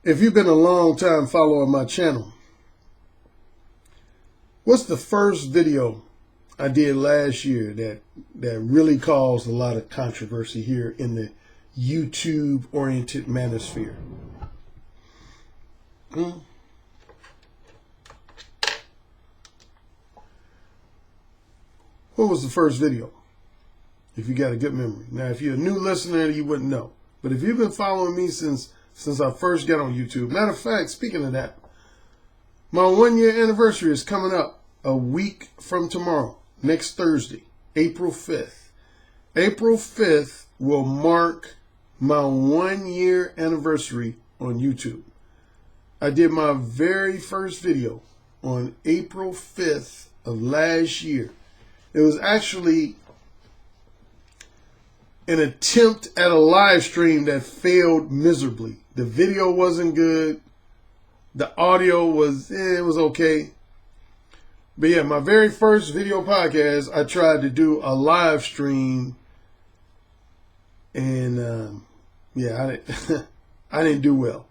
If you've been a long time follower of my channel, what's the first video I did last year that really caused a lot of controversy here in the YouTube-oriented manosphere? What was the first video? If you got a good memory. Now, if you're a new listener, you wouldn't know. But if you've been following me since I first got on YouTube, matter of fact, speaking of that, my 1-year anniversary is coming up a week from tomorrow, next Thursday, April 5th. April 5th will mark my 1-year anniversary on YouTube. I did my very first video on April 5th of last year. It was actually an attempt at a live stream that failed miserably. The video wasn't good. The audio was, it was okay. But yeah, my very first video podcast, I tried to do a live stream. And yeah, I didn't do well.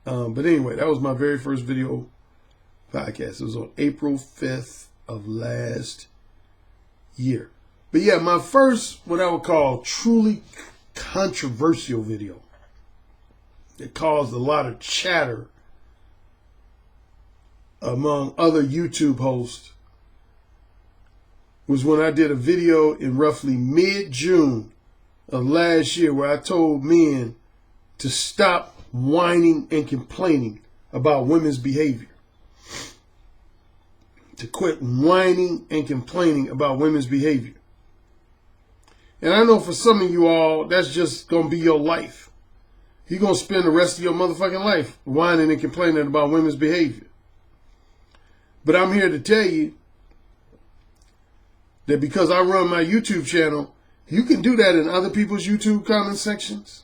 But anyway, that was my very first video podcast. It was on April 5th of last year. But yeah, my first, what I would call truly controversial video that caused a lot of chatter among other YouTube hosts was when I did a video in roughly mid-June of last year where I told men to stop whining and complaining about women's behavior. To quit whining and complaining about women's behavior. And I know for some of you all, that's just going to be your life. You're going to spend the rest of your motherfucking life whining and complaining about women's behavior. But I'm here to tell you that because I run my YouTube channel, you can do that in other people's YouTube comment sections.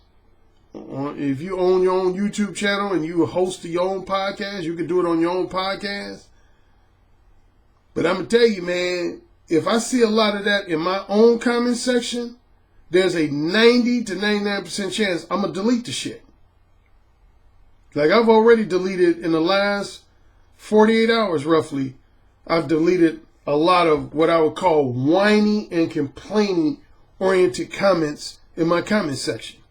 If you own your own YouTube channel and you host your own podcast, you can do it on your own podcast. But I'm going to tell you, man, if I see a lot of that in my own comment section, there's a 90 to 99% chance I'm going to delete the shit. Like I've already deleted in the last 48 hours roughly, I've deleted a lot of what I would call whiny and complaining oriented comments in my comment section.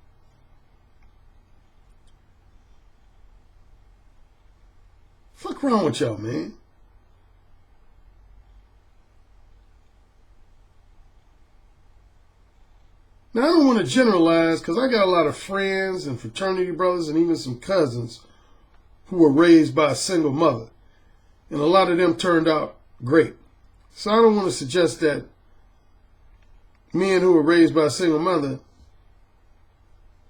Fuck wrong with y'all, man? Now, I don't want to generalize because I got a lot of friends and fraternity brothers and even some cousins who were raised by a single mother. And a lot of them turned out great. So I don't want to suggest that men who were raised by a single mother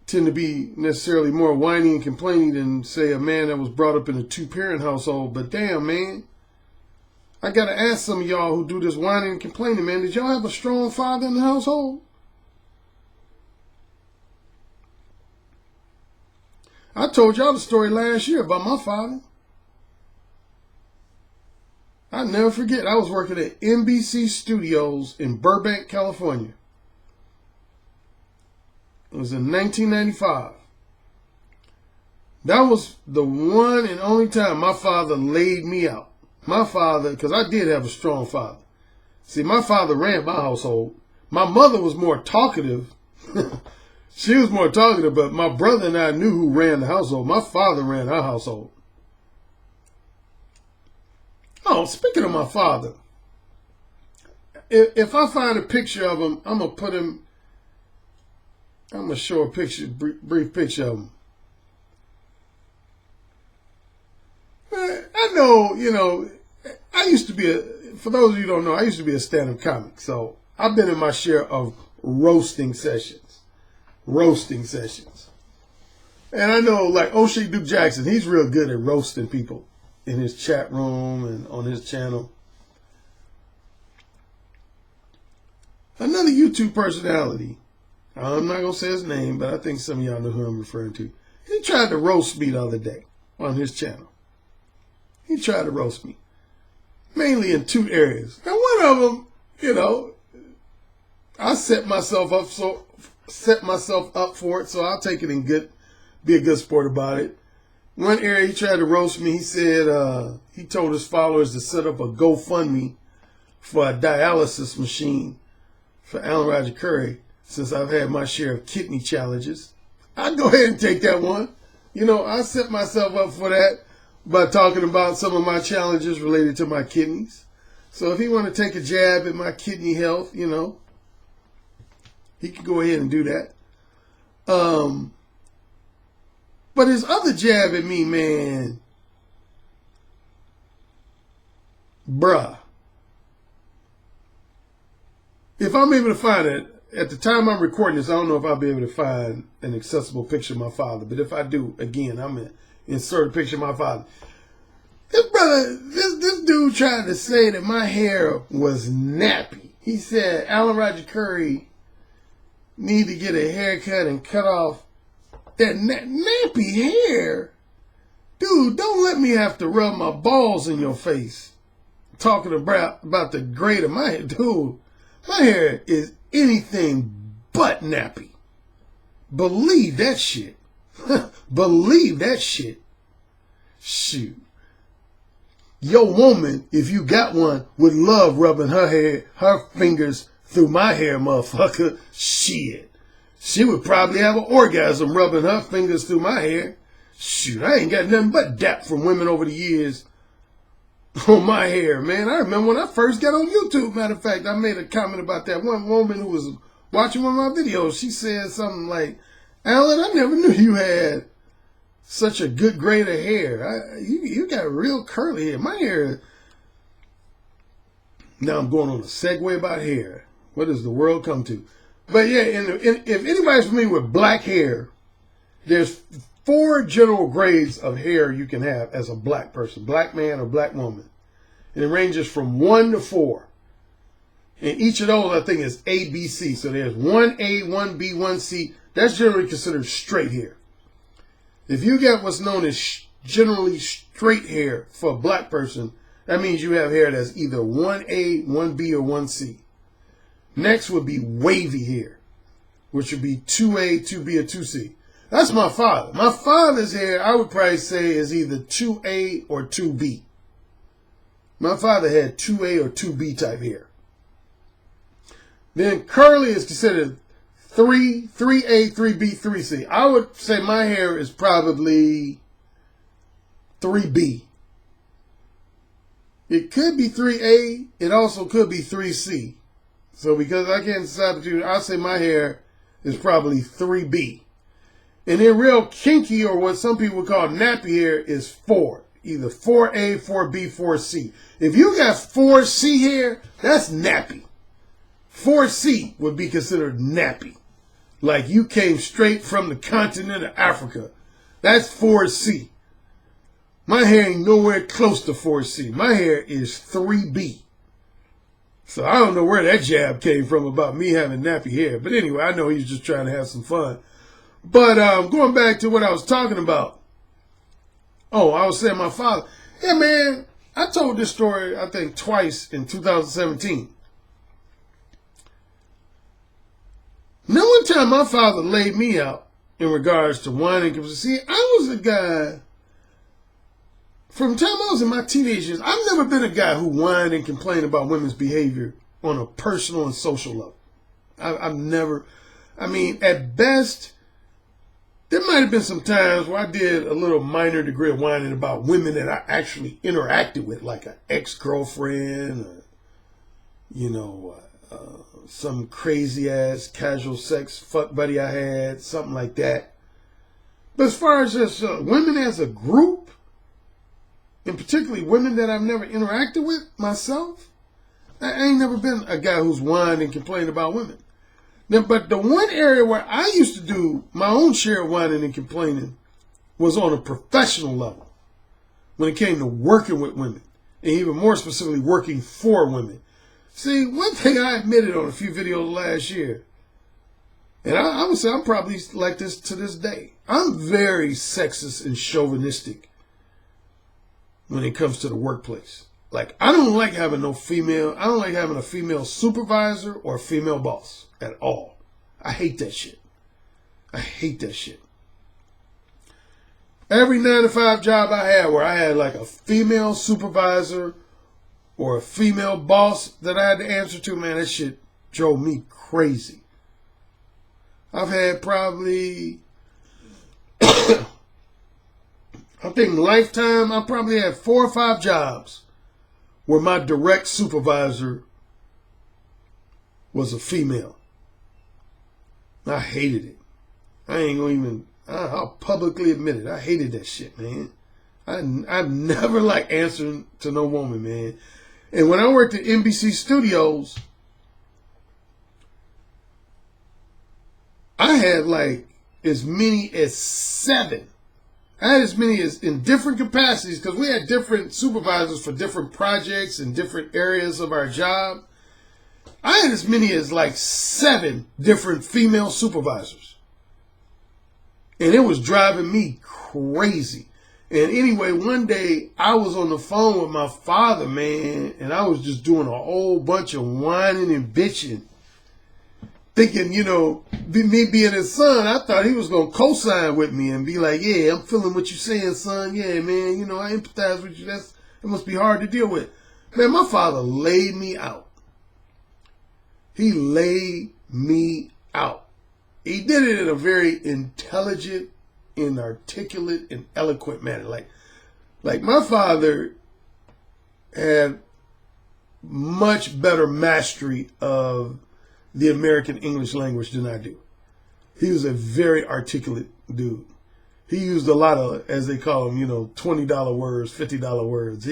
tend to be necessarily more whiny and complaining than, say, a man that was brought up in a 2-parent household. But damn, man, I got to ask some of y'all who do this whining and complaining, man, did y'all have a strong father in the household? I told y'all the story last year about my father. I'll never forget. I was working at NBC Studios in Burbank, California. It was in 1995. That was the one and only time my father laid me out. My father, because I did have a strong father. See, my father ran my household. My mother was more talkative. She was more talkative, but my brother and I knew who ran the household. My father ran our household. Oh, speaking of my father, if I find a picture of him, I'm going to put him, I'm going to show a picture, brief picture of him. I know, you know, I used to be for those of you who don't know, I used to be a stand-up comic. So I've been in my share of roasting sessions. And I know, like, O'Shea Duke Jackson, he's real good at roasting people in his chat room and on his channel. Another YouTube personality, I'm not going to say his name, but I think some of y'all know who I'm referring to. He tried to roast me the other day on his channel. He tried to roast me, mainly in 2 areas. And one of them, you know, I set myself up for it, so I'll take it and be a good sport about it. one area he tried to roast me. He said he told his followers to set up a GoFundMe for a dialysis machine for Alan Roger Currie, since I've had my share of kidney challenges. I'd go ahead and take that one. You know, I set myself up for that by talking about some of my challenges related to my kidneys. So if he want to take a jab at my kidney health, you know, he could go ahead and do that. But his other jab at me, man, bruh. If I'm able to find it, at the time I'm recording this, I don't know if I'll be able to find an accessible picture of my father. But if I do, again, I'm going to insert a picture of my father. This dude tried to say that my hair was nappy. He said Alan Roger Currie need to get a haircut and cut off that nappy hair. Dude, don't let me have to rub my balls in your face talking about the grade of my hair. Dude, my hair is anything but nappy. Believe that shit. Believe that shit. Shoot. Your woman, if you got one, would love rubbing her fingers through my hair, motherfucker. Shit. She would probably have an orgasm rubbing her fingers through my hair. Shoot, I ain't got nothing but dap from women over the years on my hair, man. I remember when I first got on YouTube, matter of fact, I made a comment about that. One woman who was watching one of my videos, she said something like, Alan, I never knew you had such a good grade of hair. You got real curly hair. My hair, now I'm going on a segue about hair. What does the world come to? But yeah, if anybody's familiar with black hair, there's 4 general grades of hair you can have as a black person, black man or black woman. And it ranges from 1 to 4. And each of those, I think, is A, B, C. So there's 1A, 1B, 1C. That's generally considered straight hair. If you got what's known as generally straight hair for a black person, that means you have hair that's either 1A, 1B, or 1C. Next would be wavy hair, which would be 2A, 2B, or 2C. That's my father. My father's hair, I would probably say, is either 2A or 2B. My father had 2A or 2B type hair. Then curly is considered 3A, 3B, 3C. I would say my hair is probably 3B. It could be 3A. It also could be 3C. So because I can't decide between, I'll say my hair is probably 3B. And then real kinky, or what some people would call nappy hair, is 4. Either 4A, 4B, 4C. If you got 4C hair, that's nappy. 4C would be considered nappy. Like you came straight from the continent of Africa. That's 4C. My hair ain't nowhere close to 4C. My hair is 3B. So I don't know where that jab came from about me having nappy hair. But anyway, I know he's just trying to have some fun. But going back to what I was talking about. Oh, I was saying my father. Yeah, man, I told this story, I think, twice in 2017. Now, one time my father laid me out in regards to whining. See, I was a guy, from the time I was in my teenage years, I've never been a guy who whined and complained about women's behavior on a personal and social level. I've never, I mean, at best, there might have been some times where I did a little minor degree of whining about women that I actually interacted with, like an ex-girlfriend, or, you know, some crazy-ass casual sex fuck buddy I had, something like that. But as far as just women as a group, and particularly women that I've never interacted with myself, I ain't never been a guy who's whined and complained about women. Now, but the one area where I used to do my own share of whining and complaining was on a professional level, when it came to working with women, and even more specifically working for women. See, one thing I admitted on a few videos last year, and I would say I'm probably like this to this day, I'm very sexist and chauvinistic when it comes to the workplace. Like, I don't like having I don't like having a female supervisor or a female boss at all. I hate that shit. I hate that shit. Every 9 to 5 job I had where I had like a female supervisor or a female boss that I had to answer to, man, that shit drove me crazy. I've had probably, I think lifetime, I probably had 4 or 5 jobs where my direct supervisor was a female. I hated it. I ain't gonna even, I'll publicly admit it. I hated that shit, man. I've never liked answering to no woman, man. And when I worked at NBC Studios, I had like as many as 7. I had as many as in different capacities because we had different supervisors for different projects and different areas of our job. I had as many as like 7 different female supervisors. And it was driving me crazy. And anyway, one day I was on the phone with my father, man, and I was just doing a whole bunch of whining and bitching. Thinking, you know, me being his son, I thought he was going to co-sign with me and be like, yeah, I'm feeling what you're saying, son. Yeah, man, you know, I empathize with you. It must be hard to deal with. Man, my father laid me out. He laid me out. He did it in a very intelligent and articulate and eloquent manner. Like my father had much better mastery of the American English language than I do. He was a very articulate dude. He used a lot of, as they call them, you know, $20 words, $50 words.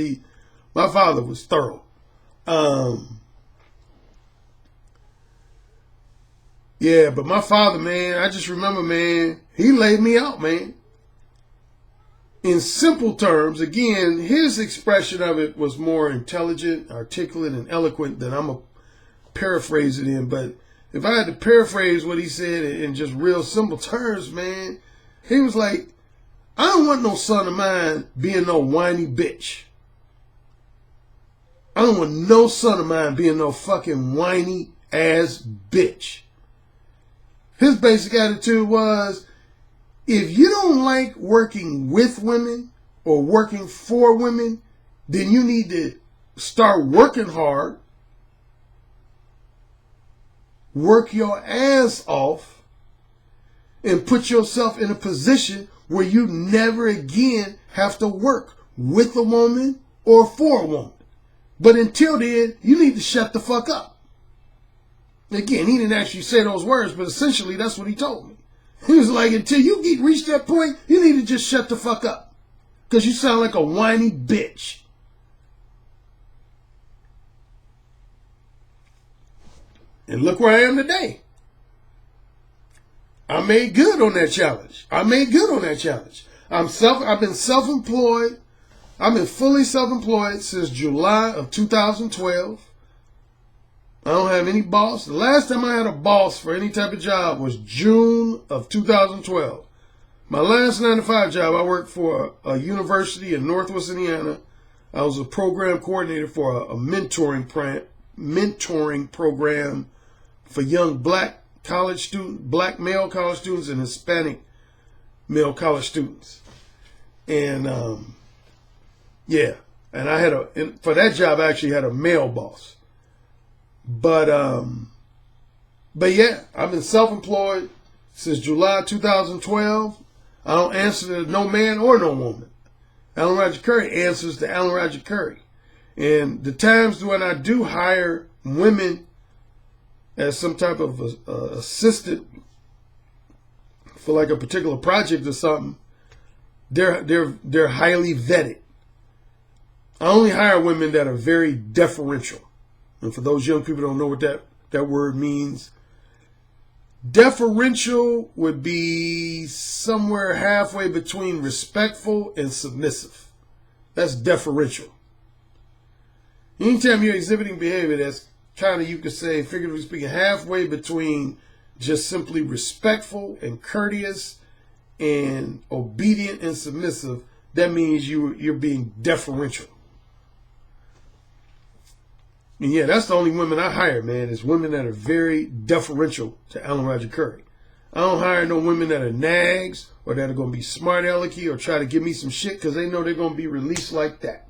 My father was thorough. Yeah, but my father, man, I just remember, man, he laid me out, man. In simple terms, again, his expression of it was more intelligent, articulate, and eloquent than I'm a paraphrase it in. But if I had to paraphrase what he said in just real simple terms, man, he was like, I don't want no son of mine being no whiny bitch. I don't want no son of mine being no fucking whiny ass bitch. His basic attitude was, if you don't like working with women or working for women, then you need to start working hard, work your ass off, and put yourself in a position where you never again have to work with a woman or for a woman. But until then, you need to shut the fuck up. Again, he didn't actually say those words, but essentially that's what he told me. He was like, until you reach that point, you need to just shut the fuck up. Because you sound like a whiny bitch. And look where I am today. I made good on that challenge. I've been self-employed. I've been fully self-employed since July of 2012. I don't have any boss. The last time I had a boss for any type of job was June of 2012. My last 9-to-5 job, I worked for a university in Northwest Indiana. I was a program coordinator for a mentoring program for young black male college students and Hispanic male college students. And yeah, and for that job, I actually had a male boss. But yeah, I've been self-employed since July 2012. I don't answer to no man or no woman. Alan Roger Currie answers to Alan Roger Currie. And the times when I do hire women as some type of assistant for like a particular project or something, they're highly vetted. I only hire women that are very deferential. And for those young people who don't know what that word means, deferential would be somewhere halfway between respectful and submissive. That's deferential. Anytime you're exhibiting behavior that's kind of, you could say, figuratively speaking, halfway between just simply respectful and courteous and obedient and submissive, that means you're being deferential. And yeah, that's the only women I hire, man, is women that are very deferential to Alan Roger Currie. I don't hire no women that are nags or that are going to be smart alecky or try to give me some shit because they know they're going to be released like that.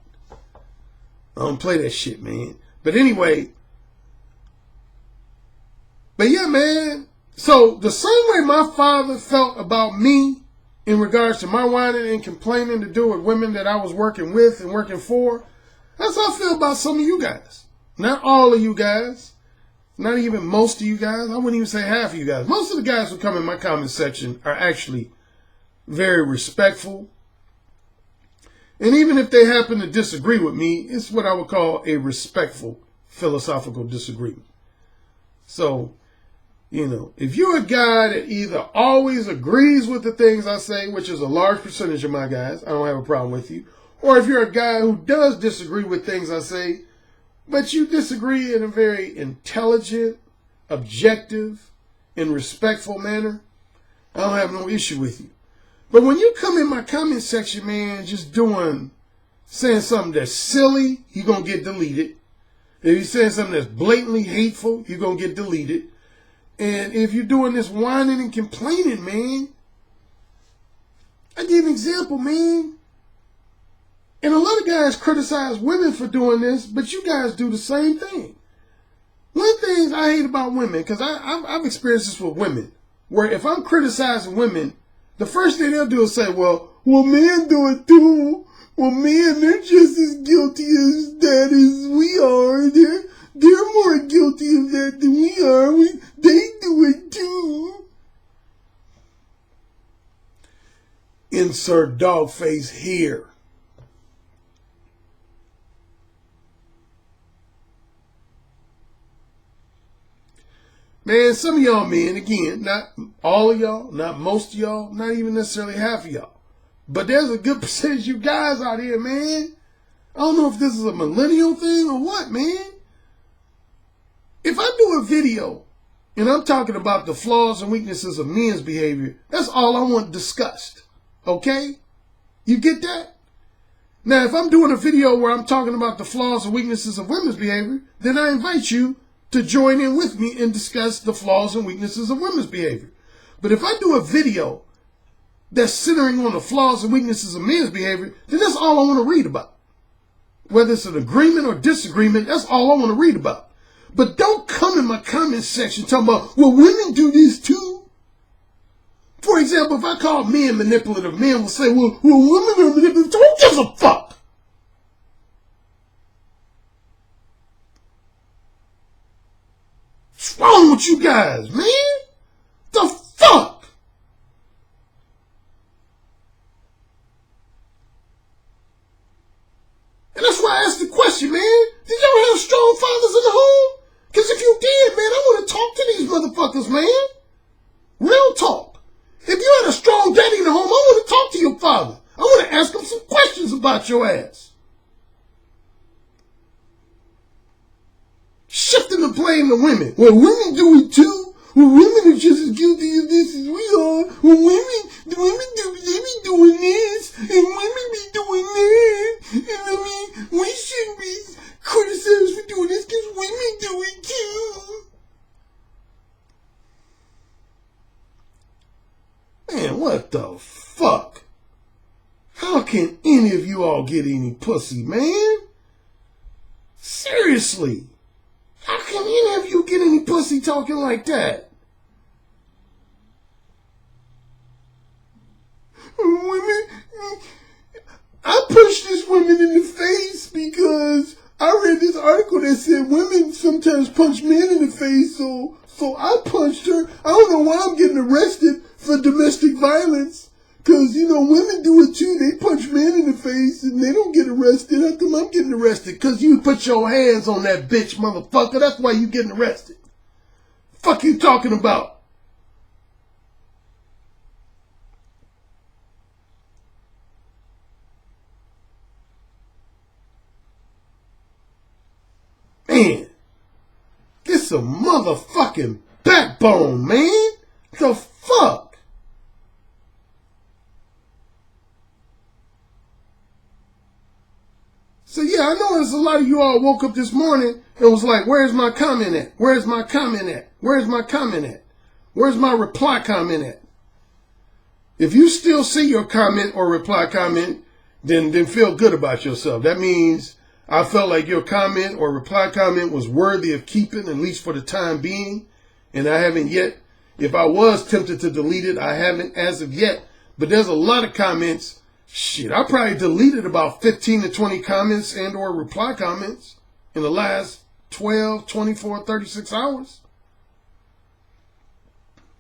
I don't play that shit, man. But anyway, but yeah, man. So the same way my father felt about me in regards to my whining and complaining to do with women that I was working with and working for, that's how I feel about some of you guys. Not all of you guys. Not even most of you guys. I wouldn't even say half of you guys. Most of the guys who come in my comment section are actually very respectful. And even if they happen to disagree with me, it's what I would call a respectful philosophical disagreement. So, you know, if you're a guy that either always agrees with the things I say, which is a large percentage of my guys, I don't have a problem with you. Or if you're a guy who does disagree with things I say, but you disagree in a very intelligent, objective, and respectful manner, I don't have no issue with you. But when you come in my comment section, man, just saying something that's silly, you're going to get deleted. If you're saying something that's blatantly hateful, you're going to get deleted. And if you're doing this whining and complaining, man, I give an example, man. And a lot of guys criticize women for doing this, but you guys do the same thing. One thing I hate about women, because I've experienced this with women, where if I'm criticizing women, the first thing they'll do is say, well, men do it too. Well, men, they're just as guilty as that as we are. They're more guilty of that than we are. They do it too. Insert dog face here. Man, some of y'all men, again, not all of y'all, not most of y'all, not even necessarily half of y'all. But there's a good percentage of you guys out here, man. I don't know if this is a millennial thing or what, man. If I do a video and I'm talking about the flaws and weaknesses of men's behavior, that's all I want discussed. Okay? You get that? Now, if I'm doing a video where I'm talking about the flaws and weaknesses of women's behavior, then I invite you to join in with me and discuss the flaws and weaknesses of women's behavior. But if I do a video that's centering on the flaws and weaknesses of men's behavior, then that's all I want to read about. Whether it's an agreement or disagreement, that's all I want to read about. But don't come in my comment section talking about, well, women do this too. For example, if I call men manipulative, men will say, well, women are manipulative. Who gives a fuck? What's wrong with you guys, man? The fuck? And that's why I asked the question, man. Did y'all have strong fathers in the home? Because if you did, man, I want to talk to these motherfuckers, man. Real talk. If you had a strong daddy in the home, I want to talk to your father. I want to ask him some questions about your ass. Shifting the blame to women. Well, women do it too. Well, women are just as guilty of this as we are. Well, they be doing this, and women be doing that. And I mean, we shouldn't be criticized for doing this because women do it too. Man, what the fuck? How can any of you all get any pussy, man? Seriously. How can any of you get any pussy talking like that? Women, I pushed this woman in the face because I read this article that said women sometimes punch men in the face, so I punched her. I don't know why I'm getting arrested for domestic violence. Because, you know, women do it too. They punch men in the face and they don't get arrested. How come I'm getting arrested? Because you put your hands on that bitch, motherfucker. That's why you getting arrested. Fuck you talking about? Man, get some motherfucking backbone, man. The fuck? So yeah, I know there's a lot of you all woke up this morning and was like, where's my comment at? Where's my comment at? Where's my comment at? Where's my reply comment at? If you still see your comment or reply comment, then feel good about yourself. That means I felt like your comment or reply comment was worthy of keeping, at least for the time being. And I haven't yet. If I was tempted to delete it, I haven't as of yet. But there's a lot of comments. Shit, I probably deleted about 15 to 20 comments and or reply comments in the last 12, 24, 36 hours.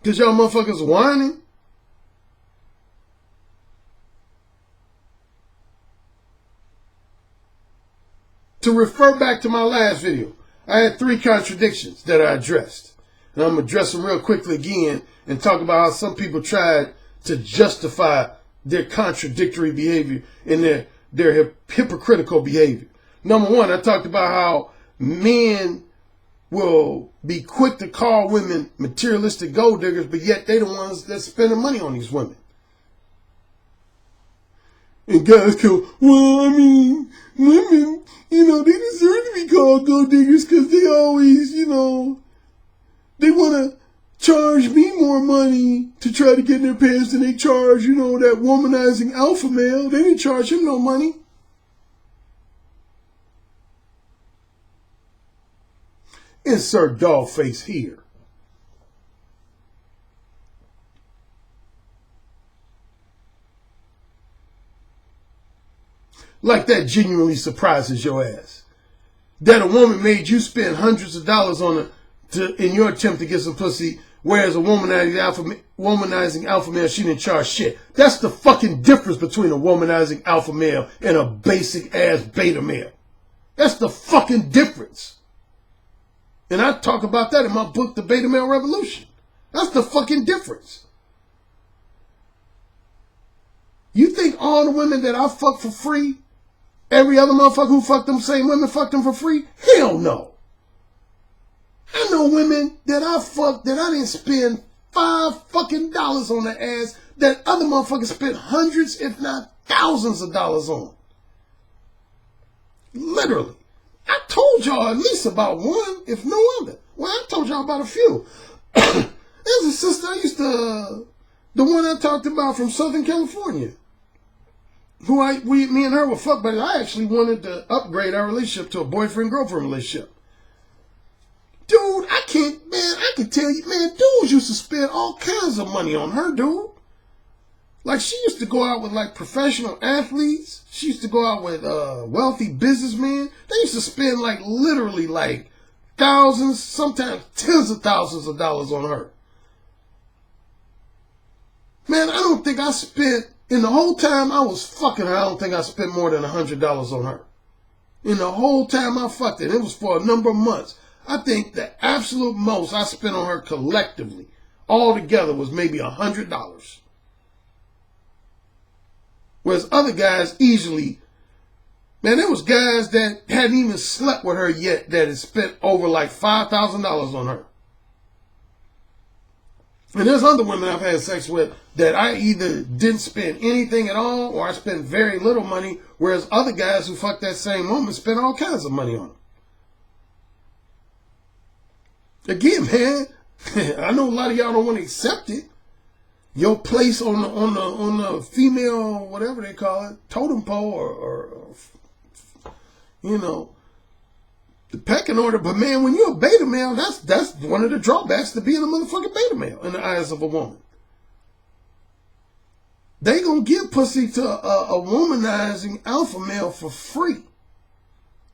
Because y'all motherfuckers whining. To refer back to my last video, I had 3 contradictions that I addressed. And I'm going to address them real quickly again and talk about how some people tried to justify their contradictory behavior and their hypocritical behavior. Number 1, I talked about how men will be quick to call women materialistic gold diggers, but yet they the ones that's spending money on these women. And guys go, well, I mean, women, they deserve to be called gold diggers because they always, they want to charge me more money to try to get in their pants than they charge, that womanizing alpha male. They didn't charge him no money. Insert dog face here. Like that genuinely surprises your ass. That a woman made you spend hundreds of dollars on in your attempt to get some pussy, whereas a womanizing alpha male, she didn't charge shit. That's the fucking difference between a womanizing alpha male and a basic ass beta male. That's the fucking difference. And I talk about that in my book, The Beta Male Revolution. That's the fucking difference. You think all the women that I fuck for free, every other motherfucker who fucked them same women fucked them for free? Hell no. I know women that I fucked that I didn't spend $5 fucking on their ass that other motherfuckers spent hundreds, if not thousands of dollars on. Literally. I told y'all at least about one, if no other. Well, I told y'all about a few. There's a sister the one I talked about from Southern California, who me and her were fucked, but I actually wanted to upgrade our relationship to a boyfriend-girlfriend relationship. Dude, I can tell you, man, dudes used to spend all kinds of money on her, dude. Like, she used to go out with, like, professional athletes. She used to go out with wealthy businessmen. They used to spend, like, literally, like, thousands, sometimes tens of thousands of dollars on her. Man, I don't think I spent, in the whole time I was fucking her, I don't think I spent more than $100 on her. In the whole time I fucked her, and it was for a number of months. I think the absolute most I spent on her collectively, all together, was maybe $100. Whereas other guys easily, man, there was guys that hadn't even slept with her yet that had spent over like $5,000 on her. And there's other women I've had sex with that I either didn't spend anything at all or I spent very little money, whereas other guys who fucked that same woman spent all kinds of money on them. Again, man, I know a lot of y'all don't want to accept it. Your place on the female, whatever they call it, totem pole or the pecking order. But man, when you're a beta male, that's one of the drawbacks to being a motherfucking beta male in the eyes of a woman. They gonna give pussy to a womanizing alpha male for free.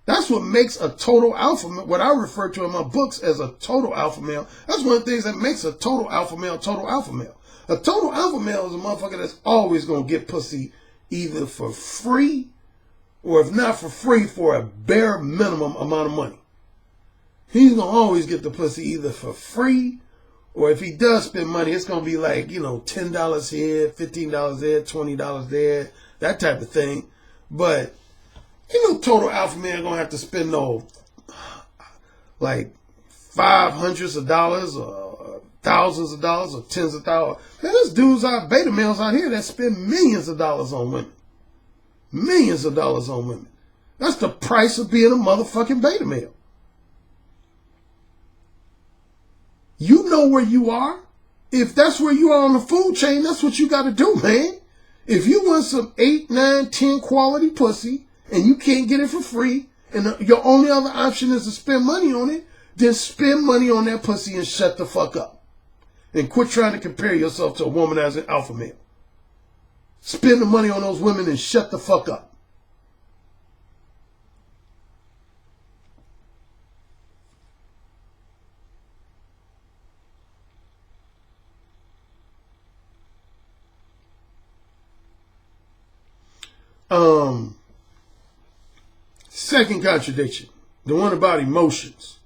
That's what makes a total alpha male, what I refer to in my books as a total alpha male. That's one of the things that makes a total alpha male total alpha male. A total alpha male is a motherfucker that's always going to get pussy either for free or if not for free, for a bare minimum amount of money. He's going to always get the pussy either for free or if he does spend money, it's going to be like, $10 here, $15 there, $20 there, that type of thing. But total alpha male going to have to spend like $500s of dollars or thousands of dollars or tens of thousands. Man, there's dudes beta males out here that spend millions of dollars on women. Millions of dollars on women. That's the price of being a motherfucking beta male. You know where you are. if that's where you are on the food chain, that's what you got to do, man. If you want some 8, 9, 10 quality pussy and you can't get it for free, and your only other option is to spend money on it, then spend money on that pussy and shut the fuck up. And quit trying to compare yourself to a woman as an alpha male. Spend the money on those women and shut the fuck up. Second contradiction, the one about emotions.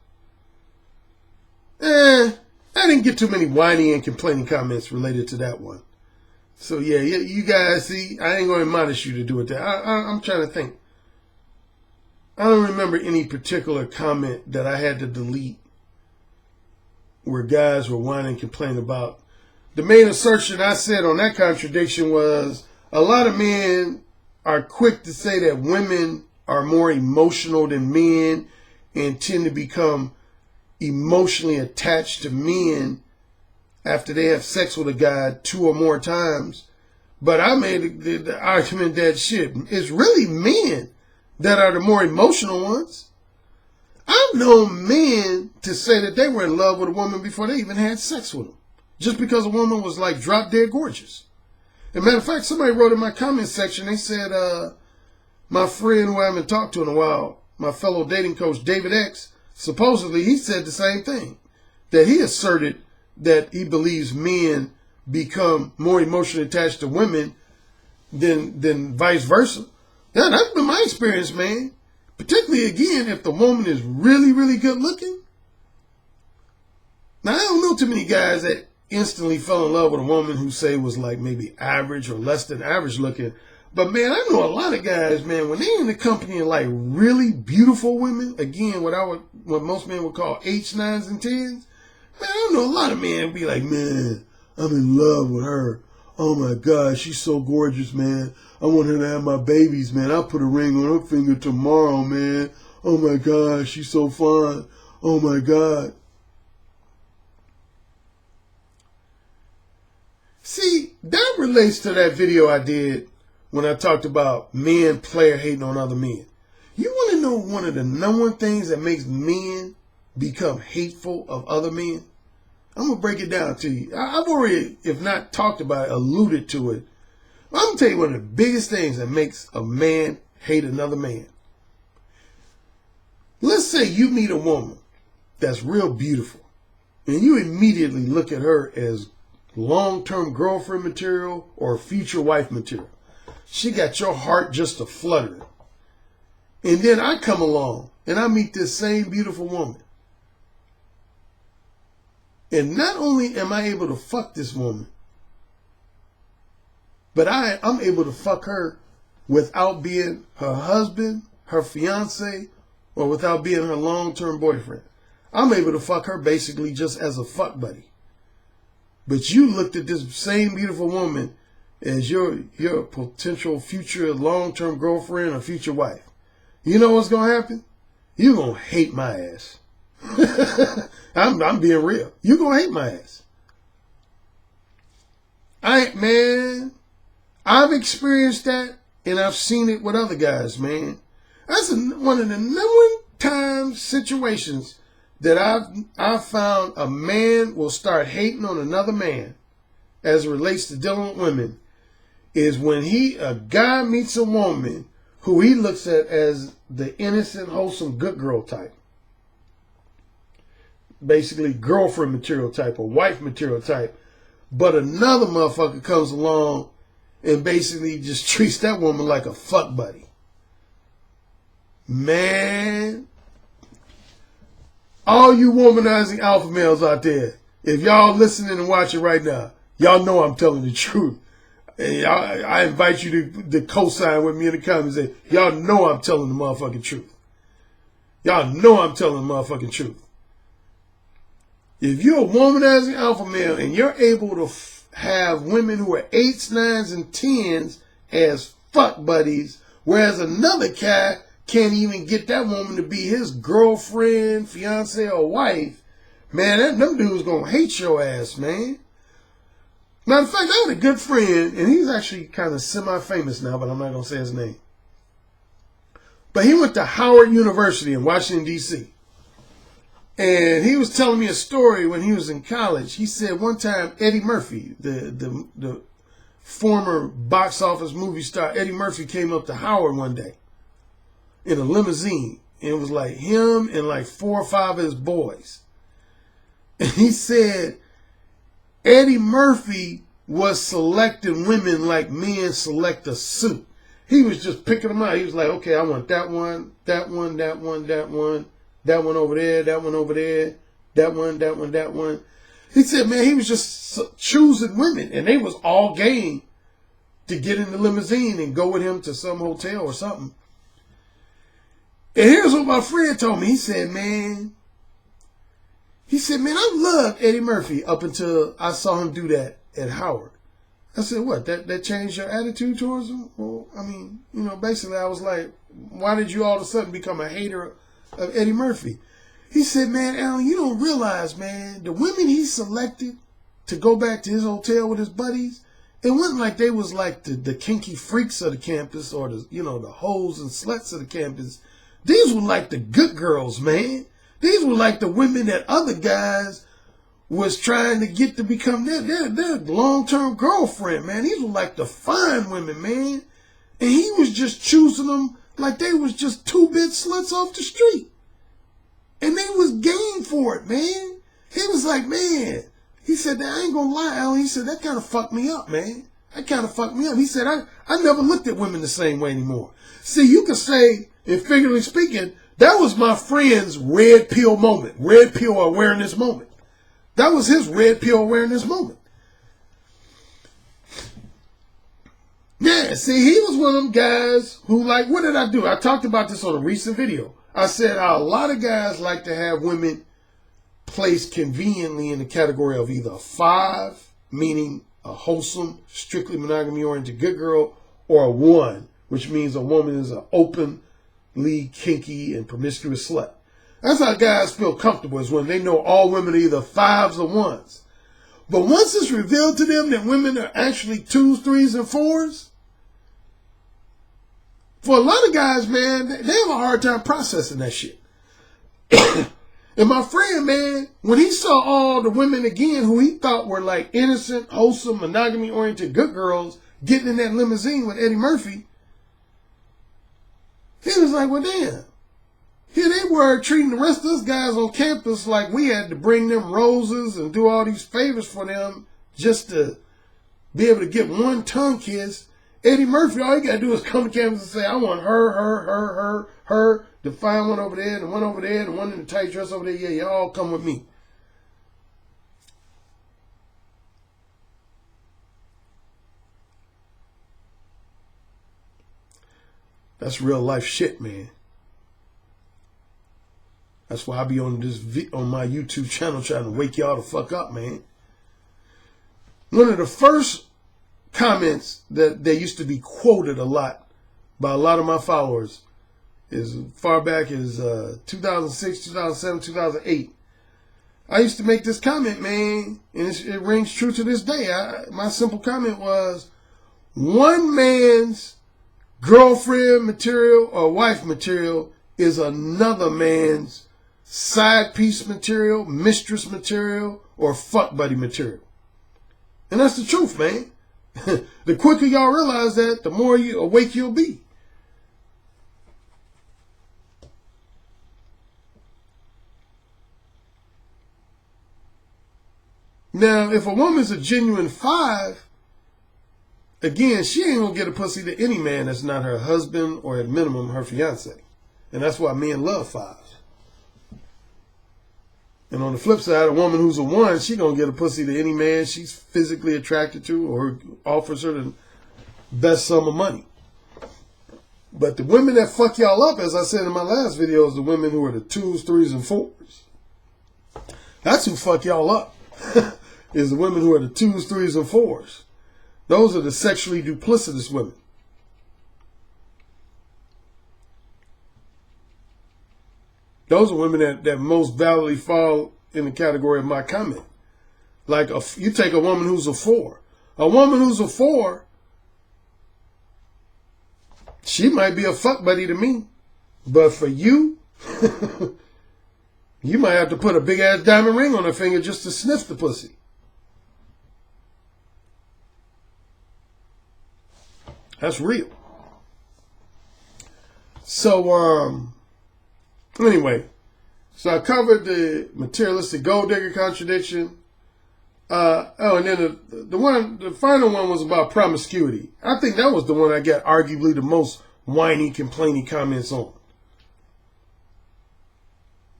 I didn't get too many whining and complaining comments related to that one. So yeah, you guys see, I ain't going to admonish you to do it there. I'm trying to think. I don't remember any particular comment that I had to delete where guys were whining and complaining about. The main assertion I said on that contradiction was a lot of men are quick to say that women are more emotional than men and tend to become emotionally attached to men after they have sex with a guy 2 or more times. But I made the argument that shit, it's really men that are the more emotional ones. I've known men to say that they were in love with a woman before they even had sex with them, just because a woman was like drop dead gorgeous. As a matter of fact, somebody wrote in my comment section, they said, my friend who I haven't talked to in a while, my fellow dating coach, David X, supposedly he said the same thing, that he asserted that he believes men become more emotionally attached to women than vice versa. Yeah, that's been my experience, man. Particularly, again, if the woman is really, really good looking. Now, I don't know too many guys that instantly fell in love with a woman who say was like maybe average or less than average looking. But man, I know a lot of guys, man, when they're in the company of like really beautiful women, again, what most men would call H, 9s, and 10s, man, I know a lot of men be like, man, I'm in love with her. Oh my God, she's so gorgeous, man. I want her to have my babies, man. I'll put a ring on her finger tomorrow, man. Oh my God, she's so fine. Oh my God. See, that relates to that video I did when I talked about men player hating on other men. You want to know one of the number one things that makes men become hateful of other men? I'm going to break it down to you. I've already, if not talked about it, alluded to it. I'm going to tell you one of the biggest things that makes a man hate another man. Let's say you meet a woman that's real beautiful, and you immediately look at her as long-term girlfriend material or future wife material. She got your heart just a fluttering. And then I come along and I meet this same beautiful woman. And not only am I able to fuck this woman, but I'm able to fuck her without being her husband, her fiance, or without being her long-term boyfriend. I'm able to fuck her basically just as a fuck buddy. But you looked at this same beautiful woman as your potential future long-term girlfriend or future wife. You know what's going to happen? You're going to hate my ass. I'm being real. You're going to hate my ass. I've experienced that, and I've seen it with other guys, man. That's one of the number one time situations that I've found a man will start hating on another man as it relates to dealing with women is when a guy meets a woman who he looks at as the innocent, wholesome, good girl type. Basically girlfriend material type or wife material type. But another motherfucker comes along and basically just treats that woman like a fuck buddy. Man, all you womanizing alpha males out there, if y'all listening and watching right now, y'all know I'm telling the truth. And I invite you to co-sign with me in the comments and say, y'all know I'm telling the motherfucking truth. Y'all know I'm telling the motherfucking truth. If you're a womanizing alpha male and you're able to have women who are 8s, 9s, and 10s as fuck buddies, whereas another guy can't even get that woman to be his girlfriend, fiance, or wife, man, them dudes gonna hate your ass, man. Matter of fact, I had a good friend, and he's actually kind of semi-famous now, but I'm not going to say his name. But he went to Howard University in Washington, D.C. And he was telling me a story when he was in college. He said one time Eddie Murphy, the former box office movie star, Eddie Murphy came up to Howard one day in a limousine. And it was like him and like 4 or 5 of his boys. And he said Eddie Murphy was selecting women like men select a suit. He was just picking them out. He was like, okay, I want that one, that one, that one, that one, that one over there, that one over there, that one, that one, that one. He said, man, he was just choosing women, and they was all game to get in the limousine and go with him to some hotel or something. And here's what my friend told me. He said, man, I loved Eddie Murphy up until I saw him do that at Howard. I said, what, that changed your attitude towards him? Well, I mean, basically I was like, why did you all of a sudden become a hater of Eddie Murphy? He said, man, Alan, you don't realize, man, the women he selected to go back to his hotel with his buddies, it wasn't like they was like the kinky freaks of the campus or the hoes and sluts of the campus. These were like the good girls, man. These were like the women that other guys was trying to get to become their long-term girlfriend, man. These were like the fine women, man. And he was just choosing them like they was just 2-bit sluts off the street. And they was game for it, man. He was like, man, he said, I ain't gonna lie, Alan. He said, that kind of fucked me up, man. That kind of fucked me up. He said, I never looked at women the same way anymore. See, you could say, and figuratively speaking, that was my friend's red pill moment, red pill awareness moment. That was his red pill awareness moment. Yeah, see, he was one of them guys who, like, what did I do? I talked about this on a recent video. I said how a lot of guys like to have women placed conveniently in the category of either a 5, meaning a wholesome, strictly monogamy-oriented good girl, or a 1, which means a woman is an openly kinky and promiscuous slut. That's how guys feel comfortable, is when they know all women are either 5s or 1s. But once it's revealed to them that women are actually 2s, 3s, and 4s, for a lot of guys, man, they have a hard time processing that shit. And my friend, man, when he saw all the women again who he thought were like innocent, wholesome, monogamy-oriented good girls getting in that limousine with Eddie Murphy, he was like, well, damn. Here they were treating the rest of us guys on campus like we had to bring them roses and do all these favors for them just to be able to get one tongue kiss. Eddie Murphy, all you got to do is come to campus and say, I want her, the fine one over there, the one over there, the one in the tight dress over there. Yeah, y'all come with me. That's real life shit, man. That's why I be on on my YouTube channel trying to wake y'all the fuck up, man. One of the first comments that they used to be quoted a lot by a lot of my followers is far back as 2006, 2007, 2008. I used to make this comment, man, and it rings true to this day. My simple comment was, one man's girlfriend material or wife material is another man's side piece material, mistress material, or fuck buddy material. And that's the truth, man. The quicker y'all realize that, the more awake you'll be. Now, if a woman's a genuine 5, again, she ain't gonna get a pussy to any man that's not her husband or at minimum her fiance. And that's why men love 5s. And on the flip side, a woman who's a 1, she gonna get a pussy to any man she's physically attracted to or offers her the best sum of money. But the women that fuck y'all up, as I said in my last video, is the women who are the 2s, 3s, and 4s. That's who fuck y'all up. Is the women who are the 2s, 3s, and 4s. Those are the sexually duplicitous women. Those are women that most validly fall in the category of my comment. Like, you take a woman who's a 4. A woman who's a 4, she might be a fuck buddy to me. But for you, you might have to put a big ass diamond ring on her finger just to sniff the pussy. That's real. So, anyway, so I covered the materialistic gold digger contradiction. And then the final one was about promiscuity. I think that was the one I got arguably the most whiny, complainy comments on.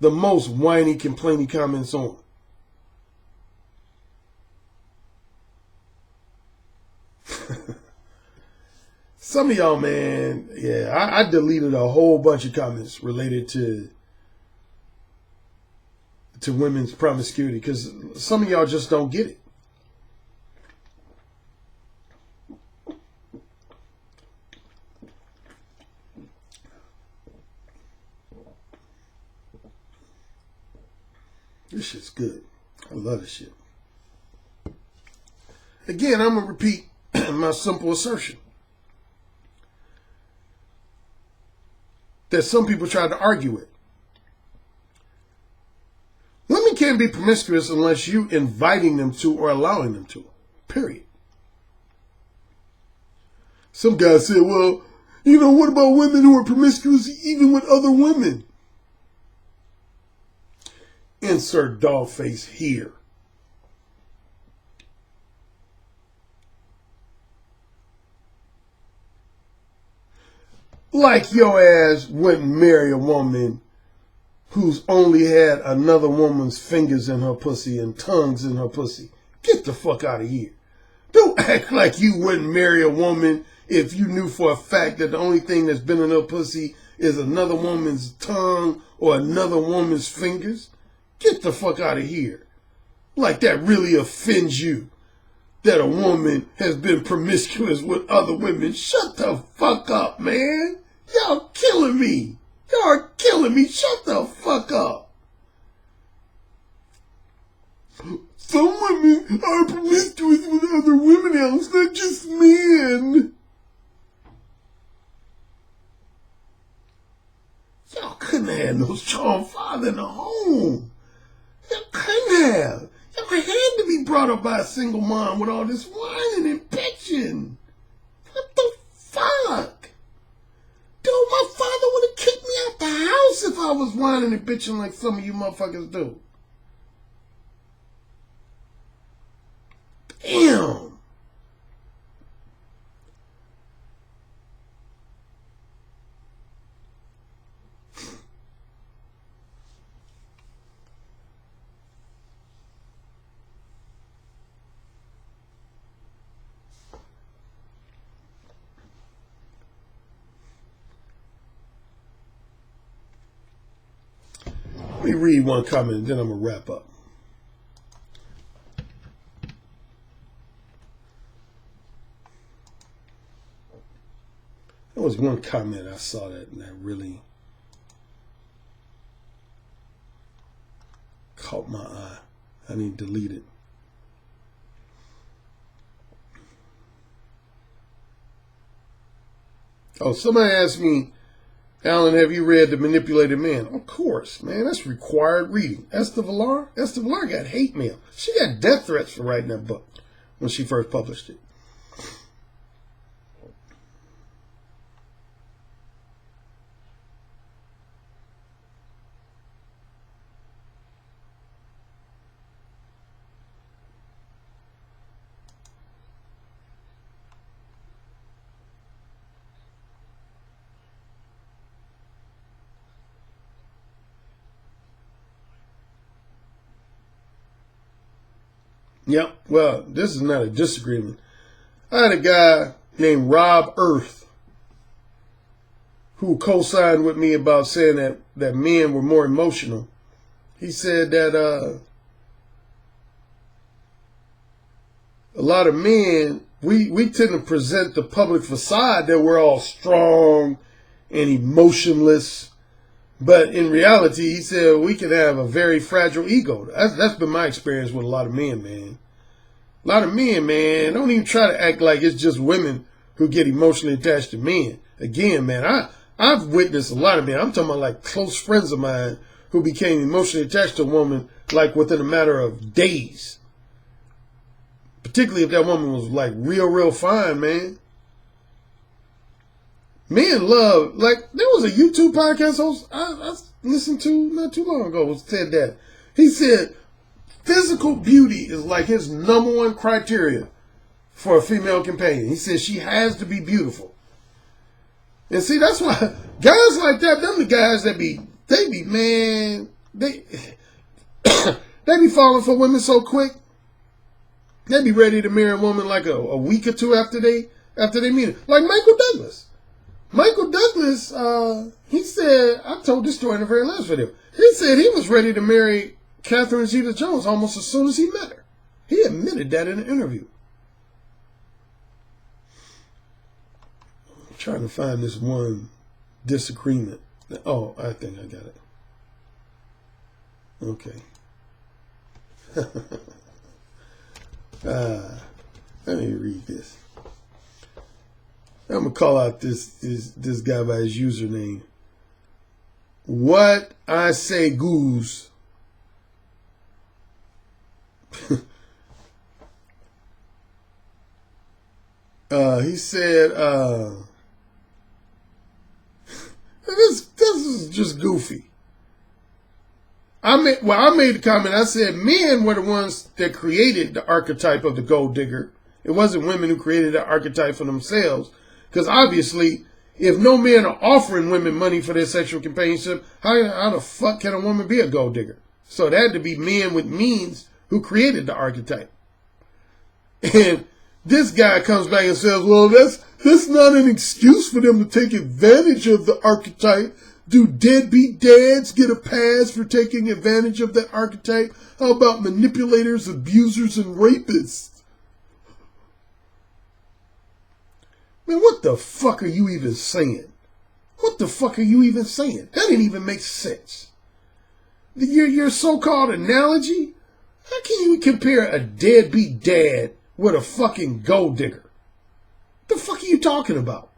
The most whiny, complainy comments on. Some of y'all, man, yeah, I deleted a whole bunch of comments related to women's promiscuity because some of y'all just don't get it. This shit's good. I love this shit. Again, I'm going to repeat my simple assertion that some people try to argue with. Women can't be promiscuous unless you inviting them to or allowing them to. Period. Some guy said, well, you know, what about women who are promiscuous even with other women? Insert dog face here. Like your ass wouldn't marry a woman who's only had another woman's fingers in her pussy and tongues in her pussy. Get the fuck out of here. Don't act like you wouldn't marry a woman if you knew for a fact that the only thing that's been in her pussy is another woman's tongue or another woman's fingers. Get the fuck out of here. Like that really offends you that a woman has been promiscuous with other women. Shut the fuck up, man. Y'all killing me. Y'all are killing me. Shut the fuck up. Some women are promiscuous with other women else, not just men. Y'all couldn't have no strong father in the home. Y'all couldn't have. Y'all had to be brought up by a single mom with all this whining and bitching. What the fuck? Dude, my father would have kicked me out the house if I was whining and bitching like some of you motherfuckers do. Damn. Let me read one comment and then I'm going to wrap up. There was one comment I saw that really caught my eye. I need to delete it. Oh, somebody asked me, Alan, have you read The Manipulated Man? Of course, man. That's required reading. Esther Villar got hate mail. She got death threats for writing that book when she first published it. Yep. Well, this is not a disagreement. I had a guy named Rob Earth who co-signed with me about saying that men were more emotional. He said that a lot of men, we tend to present the public facade that we're all strong and emotionless. But in reality, he said we can have a very fragile ego. That's been my experience with a lot of men, man. A lot of men, man, don't even try to act like it's just women who get emotionally attached to men. Again, man, I've witnessed a lot of men. I'm talking about like close friends of mine who became emotionally attached to a woman like within a matter of days. Particularly if that woman was like real fine, man. Men love, like, there was a YouTube podcast host I listened to not too long ago who said that. He said physical beauty is like his #1 criteria for a female companion. He said she has to be beautiful. And see, that's why guys like that, them the guys that they be falling for women so quick. They be ready to marry a woman like a week or two after they meet her. Like Michael Douglas. Michael Douglas, he said, I told this story in the very last video. He said he was ready to marry Catherine Zeta-Jones almost as soon as he met her. He admitted that in an interview. I'm trying to find this one disagreement. Oh, I think I got it. Okay. Let me read this. I'm gonna call out this guy by his username. What I say goose. He said, this is just goofy. I made the comment. I said men were the ones that created the archetype of the gold digger. It wasn't women who created that archetype for themselves. Because obviously, if no men are offering women money for their sexual companionship, how the fuck can a woman be a gold digger? So it had to be men with means who created the archetype. And this guy comes back and says, well, that's not an excuse for them to take advantage of the archetype. Do deadbeat dads get a pass for taking advantage of that archetype? How about manipulators, abusers, and rapists? Man, what the fuck are you even saying? What the fuck are you even saying? That didn't even make sense. Your so-called analogy? How can you compare a deadbeat dad with a fucking gold digger? What the fuck are you talking about?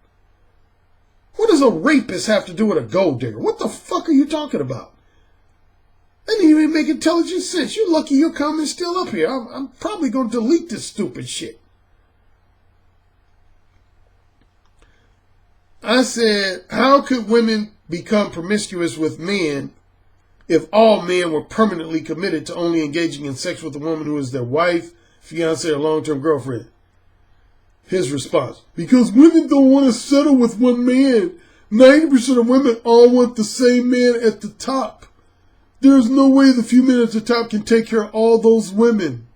What does a rapist have to do with a gold digger? What the fuck are you talking about? That didn't even make intelligent sense. You're lucky your comment's still up here. I'm probably going to delete this stupid shit. I said, how could women become promiscuous with men if all men were permanently committed to only engaging in sex with a woman who is their wife, fiance, or long-term girlfriend? His response, because women don't want to settle with one man. 90% of women all want the same man at the top. There's no way the few men at the top can take care of all those women.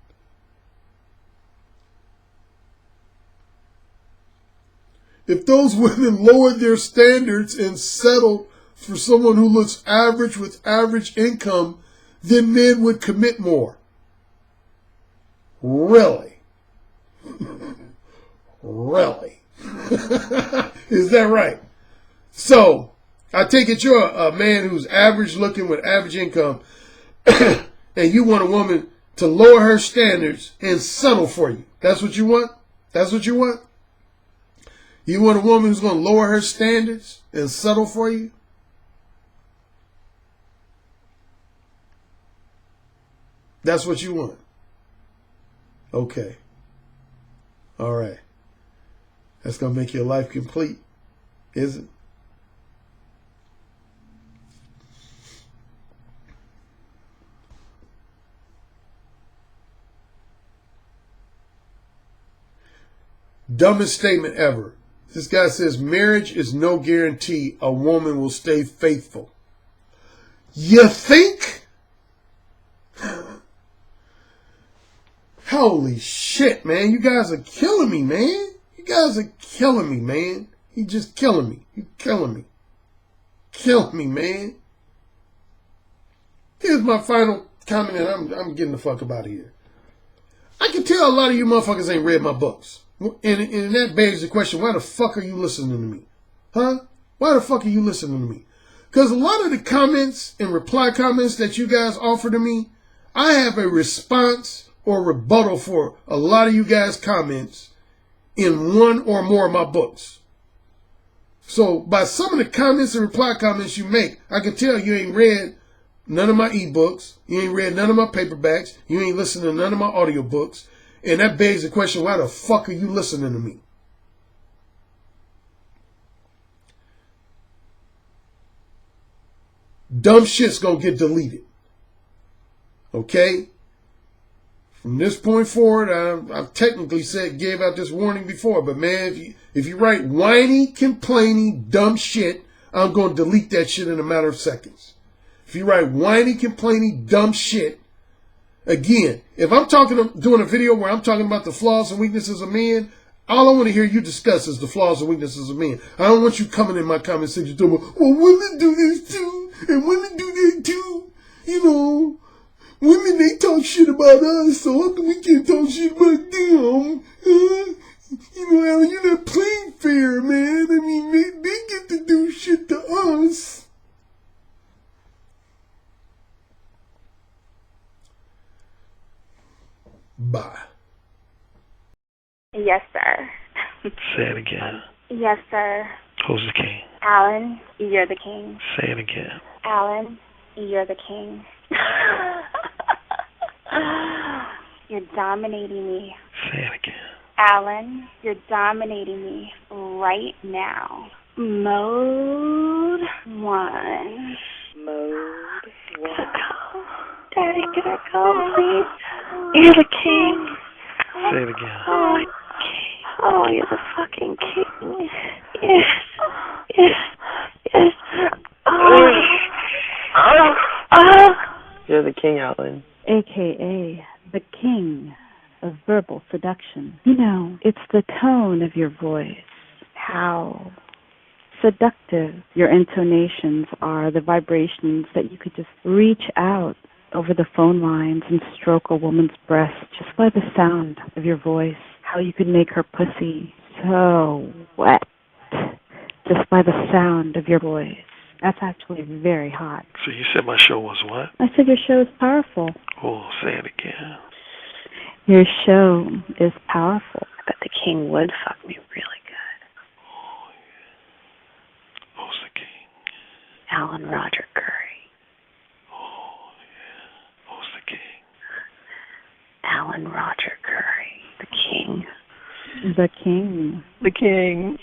If those women lowered their standards and settled for someone who looks average with average income, then men would commit more. Really? Really? Is that right? So, I take it you're a man who's average looking with average income, and you want a woman to lower her standards and settle for you. That's what you want? That's what you want? You want a woman who's going to lower her standards and settle for you? That's what you want? Okay. All right. That's going to make your life complete, is it? Dumbest statement ever. This guy says, marriage is no guarantee a woman will stay faithful. You think? Holy shit, man. You guys are killing me, man. You guys are killing me, man. You're just killing me. You're killing me. Killing me, man. Here's my final comment, and I'm getting the fuck up out of here. I can tell a lot of you motherfuckers ain't read my books. And that begs the question, why the fuck are you listening to me? Huh? Why the fuck are you listening to me? Because a lot of the comments and reply comments that you guys offer to me, I have a response or rebuttal for a lot of you guys' comments in one or more of my books. So by some of the comments and reply comments you make, I can tell you ain't read none of my ebooks, you ain't read none of my paperbacks, you ain't listened to none of my audiobooks, and that begs the question, why the fuck are you listening to me? Dumb shit's gonna get deleted. Okay? From this point forward, I've technically gave out this warning before, but man, if you write whiny, complaining, dumb shit, I'm going to delete that shit in a matter of seconds. If you write whiny, complaining, dumb shit, again, if I'm doing a video where I'm talking about the flaws and weaknesses of men, all I want to hear you discuss is the flaws and weaknesses of men. I don't want you coming in my comment section talking about, well, women do this too, and women do that too, you know. Women, they talk shit about us, so how come we can't talk shit about them? You know, Alan, you're not playing fair, man. I mean, they get to do shit to us. Bye. Yes, sir. Say it again. Yes, sir. Who's the king? Alan, you're the king. Say it again. Alan, you're the king. You're dominating me. Say it again. Alan, you're dominating me right now. Mode 1. Mode 1. Daddy, can I go, please? You're the king. Say it again. Oh, king. Oh, you're the fucking king. Yes. Yes. Yes. You're the king, Alan. AKA the king of verbal seduction. You know, it's the tone of your voice, how seductive your intonations are, the vibrations that you could just reach out over the phone lines and stroke a woman's breast just by the sound of your voice, how you could make her pussy so wet just by the sound of your voice. That's actually very hot. So you said my show was what? I said your show is powerful. Oh, say it again. Your show is powerful. I bet the king would fuck me really good. Oh, yeah. Who's the king? Alan Roger Currie. Oh, yeah. Who's the king? Alan Roger Currie. The king. The king. The king.